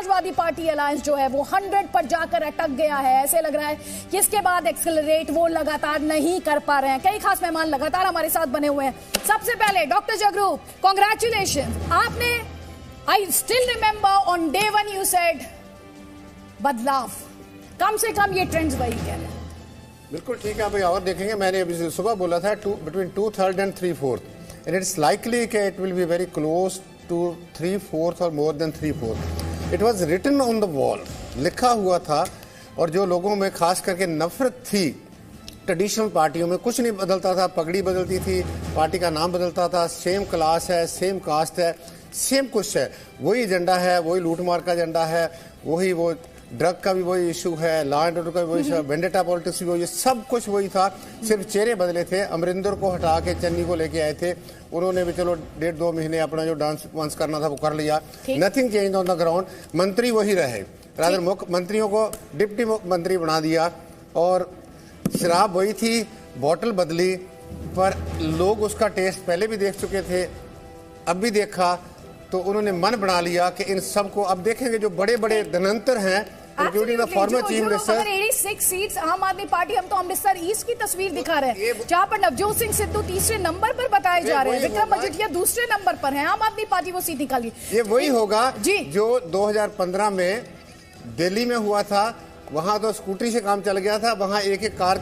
Samajwadi party alliance जो है वो 100 पर जाकर अटक गया है। ऐसे लग रहा है कि इसके बाद एक्सेलरेट वो लगातार नहीं कर पा रहे हैं। कई खास मेहमान लगातार हमारे साथ बने हुए हैं। सबसे पहले डॉक्टर जगरू, कॉन्ग्रेचुलेशन। आपने, I still remember on day 1 you said बदलाव, कम से कम ये ट्रेंड्स वही कह रहे हैं। बिल्कुल ठीक है। अभी और देखेंगे, मैंने अभी सुबह बोला था between 2/3 and 3/4 and it's likely कि it will be very close to 3/4 और more than 3/4। It was written on the wall, लिखा हुआ था। और जो लोगों में खास करके नफरत थी, ट्रेडिशनल पार्टियों में कुछ नहीं बदलता था, पगड़ी बदलती थी, पार्टी का नाम बदलता था, सेम क्लास है, सेम कास्ट है, सेम कुछ है, वही एजेंडा है, वही लूटमार का एजेंडा है, वही वो ड्रग का भी वही इशू है, लॉ एंड ऑर्डर का भी वही इशू है, वेंडेटा पॉलिटिक्स भी वही, सब कुछ वही था, सिर्फ चेहरे बदले थे। अमरिंदर को हटा के चन्नी को लेके आए थे, उन्होंने भी चलो 1.5-2 महीने अपना जो डांस वांस करना था वो कर लिया। Nothing change on the ground. मंत्री वही रहे, रादर मुख्यमंत्रियों को डिप्टी मुख्यमंत्री बना दिया, और शराब वही थी, बॉटल बदली, पर लोग उसका टेस्ट पहले भी देख चुके थे, अब भी देखा, तो उन्होंने मन बना लिया कि इन सबको अब देखेंगे। जो बड़े बड़े धनंतर हैं, including the former chief minister, 86 seats आम आदमी पार्टी, हम तो अमृतसर ईस्ट की तस्वीर दिखा रहे हैं जहां पर नवजोत सिंह सिद्धू तीसरे नंबर पर बताए जा रहे हैं, विक्रम मजिठिया दूसरे नंबर पर हैं, आम आदमी पार्टी वो सीट निकाली। ये वही होगा जो 2015 में दिल्ली में हुआ था। वहां तो स्कूटरी से काम चल गया था, वहां एक एक कार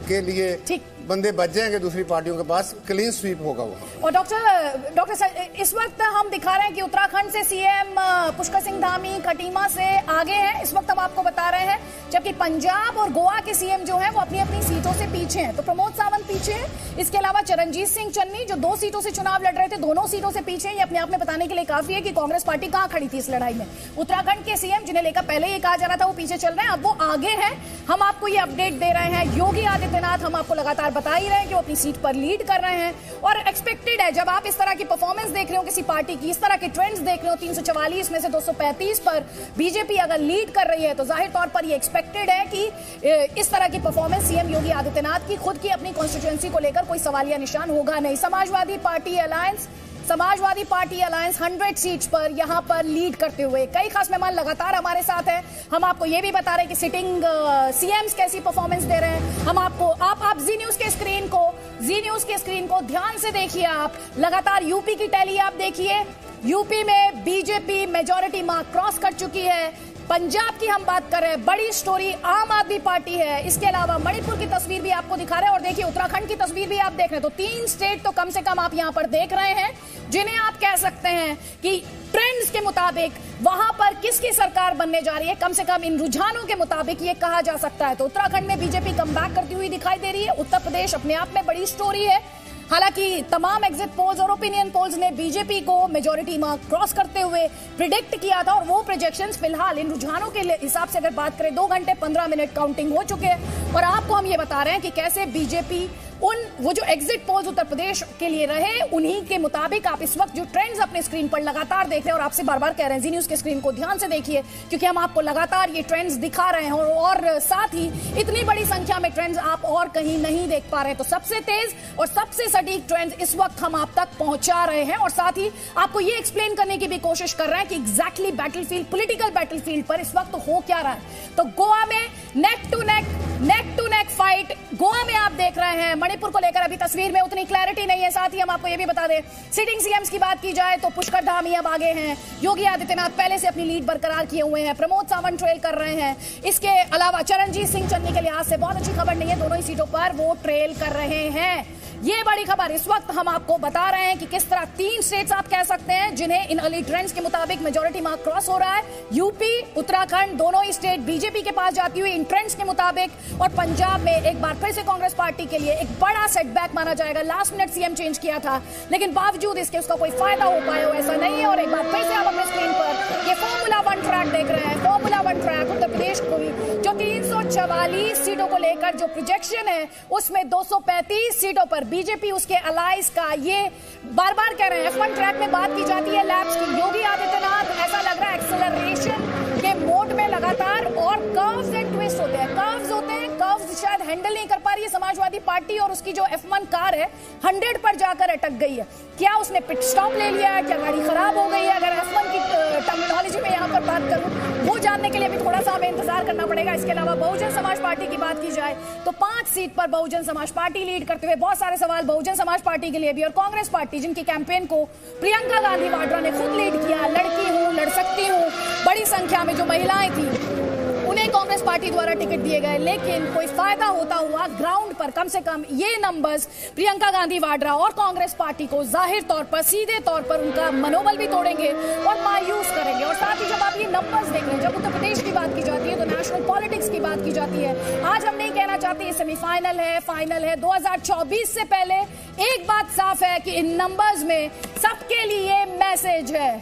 के लिए बंदे बच जाएंगे दूसरी पार्टियों के पास, क्लीन स्वीप होगा वो। और डॉक्टर सर, इस वक्त हम दिखा रहे हैं कि उत्तराखंड से सीएम पुष्कर सिंह धामी खटीमा से आगे हैं, इस वक्त हम आपको बता रहे हैं, जबकि पंजाब और गोवा के सीएम जो हैं वो अपनी अपनी सीटों से पीछे हैं। तो प्रमोद सावंत पीछे हैं, इसके अलावा चरणजीत सिंह चन्नी जो 2 सीटों से चुनाव लड़ रहे थे, दोनों सीटों से पीछे। ये अपने आप में बताने के लिए काफी है कि कांग्रेस पार्टी कहां खड़ी थी इस लड़ाई में। उत्तराखंड के सीएम जिन्हें लेकर पहले ये कहा जा रहा था वो पीछे चल रहे हैं, अब वो आगे हैं। हम आपको ये अपडेट दे रहे हैं। योगी आदित्यनाथ हम आपको लगातार बता ही रहे हैं कि वो अपनी सीट पर लीड कर रहे हैं, और एक्सपेक्टेड है जब आप इस तरह की परफॉर्मेंस देख रहे हो किसी पार्टी की, इस तरह के ट्रेंड्स देख रहे हो, 344 में से 235 पर बीजेपी अगर लीड कर रही है, तो जाहिर तौर पर ये एक्सपेक्टेड है कि इस तरह की परफॉर्मेंस सीएम योगी आदित्यनाथ की खुद की अपनी कॉन्स्टिट्यूएंसी को लेकर कोई सवालिया निशान होगा नहीं। समाजवादी पार्टी अलायंस 100 सीट्स पर यहां पर लीड करते हुए, कई खास मेहमान लगातार हमारे साथ हैं। हम आपको ये भी बता रहे हैं कि सिटिंग सीएम्स कैसी परफॉर्मेंस दे रहे हैं। हम आपको आप जी न्यूज के स्क्रीन को ध्यान से देखिए। आप लगातार यूपी की टैली आप देखिए, यूपी में बीजेपी मेजॉरिटी मार्क क्रॉस कर चुकी है। पंजाब की हम बात कर रहे हैं, बड़ी स्टोरी आम आदमी पार्टी है। इसके अलावा मणिपुर की तस्वीर भी आपको दिखा रहे हैं, और देखिए उत्तराखंड की तस्वीर भी आप देख रहे हैं। तो 3 स्टेट तो कम से कम आप यहां पर देख रहे हैं, जिन्हें आप कह सकते हैं कि ट्रेंड्स के मुताबिक वहां पर किसकी सरकार बनने जा रही है, कम से कम इन रुझानों के मुताबिक ये कहा जा सकता है। तो उत्तराखंड में बीजेपी कमबैक करती हुई दिखाई दे रही है। उत्तर प्रदेश अपने आप में बड़ी स्टोरी है। हालांकि तमाम एग्जिट पोल्स और ओपिनियन पोल्स ने बीजेपी को मेजॉरिटी मार्क क्रॉस करते हुए प्रिडिक्ट किया था, और वो प्रोजेक्शंस फिलहाल इन रुझानों के हिसाब से अगर बात करें 2 घंटे 15 मिनट काउंटिंग हो चुके हैं, और आपको हम ये बता रहे हैं कि कैसे बीजेपी वो जो एग्जिट पोल्स उत्तर प्रदेश के लिए रहे, उन्हीं के मुताबिक आप इस वक्त जो ट्रेंड्स अपने स्क्रीन पर लगातार देख रहे हैं, और आपसे बार-बार कह रहे हैं जी न्यूज के स्क्रीन को ध्यान से देखिए, क्योंकि हम आपको लगातार ये ट्रेंड्स दिखा रहे हैं, और साथ ही इतनी बड़ी संख्या में ट्रेंड्स आप और कहीं नहीं देख पा रहे हैं। तो सबसे तेज और सबसे सटीक ट्रेंड्स इस वक्त हम आप तक पहुंचा रहे हैं, और साथ ही आपको ये एक्सप्लेन करने की भी कोशिश कर रहे हैं कि एग्जैक्टली बैटलफील्ड, पॉलिटिकल बैटलफील्ड पर इस वक्त हो क्या रहा है। तो गोवा में neck to neck fight Goa में आप देख रहे हैं। मणिपुर को लेकर अभी तस्वीर में उतनी क्लैरिटी नहीं है। साथ ही हम आपको यह भी बता दें, सिटिंग सीएम्स की बात की जाए तो पुष्कर धामी अब आगे हैं, योगी आदित्यनाथ पहले से अपनी लीड बरकरार किए हुए हैं, प्रमोद सावंत ट्रेल कर रहे हैं। इसके अलावा चरणजीत सिंह चन्नी के लिहाज से बहुत अच्छी खबर नहीं है, दोनों ही सीटों पर वो ट्रेल कर रहे हैं। ये बड़ी खबर इस वक्त हम आपको बता रहे हैं कि किस तरह 3 स्टेट्स आप कह सकते हैं जिन्हें इन अर्ली ट्रेंड्स के मुताबिक मेजॉरिटी मार्क क्रॉस हो रहा है। यूपी, उत्तराखंड, दोनों ही स्टेट बीजेपी के पास जाती हुई इन ट्रेंड्स के मुताबिक, और पंजाब में एक बार फिर से कांग्रेस पार्टी के लिए एक बड़ा सेटबैक माना जाएगा। लास्ट मिनट सीएम चेंज किया था, लेकिन बावजूद इसके उसका कोई फायदा हो पाया हो ऐसा नहीं है। और एक बार फिर से आप अपने स्क्रीन पर ये फॉर्मूला 1 ट्रैक देख रहे हैं। फॉर्मूला 1 ट्रैक उत्तर प्रदेश को भी जो 344 सीटों को लेकर जो प्रोजेक्शन है, उसमें 235 सीटों पर बीजेपी उसके अलाइज का, ये बार बार कह रहे हैं F1 ट्रैक में बात की जाती है लैब्स की। योगी आदित्यनाथ ऐसा लग रहा है एक्सेलरेशन के मोड में लगातार, और कर्व्स एंड ट्विस्ट होते हैं, कर्व्स शायद हैंडल नहीं कर पा रही है समाजवादी पार्टी, और उसकी जो F1 कार है 100 पर जाकर अटक गई है। क्या उसने पिट स्टॉप ले लिया है, क्या गाड़ी खराब हो गई है? अगर F1 की टर्मिनोलॉजी में यहाँ पर बात करूं जानने के लिए अभी थोड़ा सा हमें इंतजार करना पड़ेगा। इसके अलावा बहुजन समाज पार्टी की बात की जाए तो 5 सीट पर बहुजन समाज पार्टी लीड करते हुए, बहुत सारे सवाल बहुजन समाज पार्टी के लिए भी, और कांग्रेस पार्टी जिनकी कैंपेन को प्रियंका गांधी वाड्रा ने खुद लीड किया, लड़की हूं, लड़ सकती हूं, बड़ी संख्या में जो महिलाएं थी उन्हें कांग्रेस पार्टी द्वारा टिकट दिए गए, लेकिन कोई फायदा होता हुआ ग्राउंड पर कम से कम ये नंबर्स प्रियंका गांधी वाड्रा और कांग्रेस पार्टी को जाहिर तौर पर, सीधे तौर पर उनका मनोबल भी तोड़ेंगे और मायूस करेंगे। और साथ ही जब आप ये नंबर्स देख रहे हैं, जब उत्तर प्रदेश की बात की जाती है तो नेशनल पॉलिटिक्स की बात की जाती है। आज हम नहीं कहना चाहते ये सेमीफाइनल है, फाइनल है। 2024 से पहले एक बात साफ है कि इन नंबर्स में सबके लिए मैसेज है,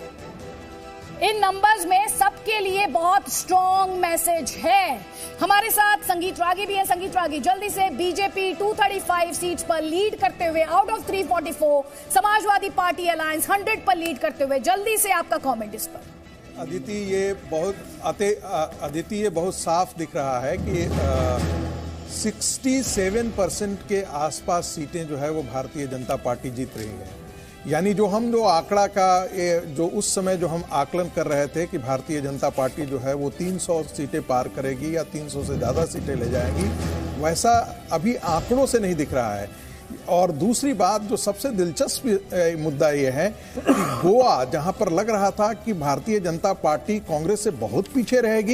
इन नंबर्स में सबके लिए बहुत स्ट्रॉन्ग मैसेज है। हमारे साथ संगीत रागी भी है। संगीत रागी, जल्दी से बीजेपी 235 सीट्स पर लीड करते हुए out of 344, Samajwadi party alliance 100 पर लीड करते हुए, जल्दी से आपका कमेंट इस पर। अदिति, ये बहुत साफ दिख रहा है कि 67% के आसपास सीटें जो है वो भारतीय जनता पार्टी जीत रही है। यानी जो आंकड़ा का जो उस समय जो हम आकलन कर रहे थे कि भारतीय जनता पार्टी जो है वो 300 सीटें पार करेगी या 300 से ज़्यादा सीटें ले जाएगी, वैसा अभी आंकड़ों से नहीं दिख रहा है। और दूसरी बात जो सबसे दिलचस्प मुद्दा ये है कि गोवा, जहां पर लग रहा था कि भारतीय जनता पार्टी कांग्रेस से बहुत पीछे रहेगी,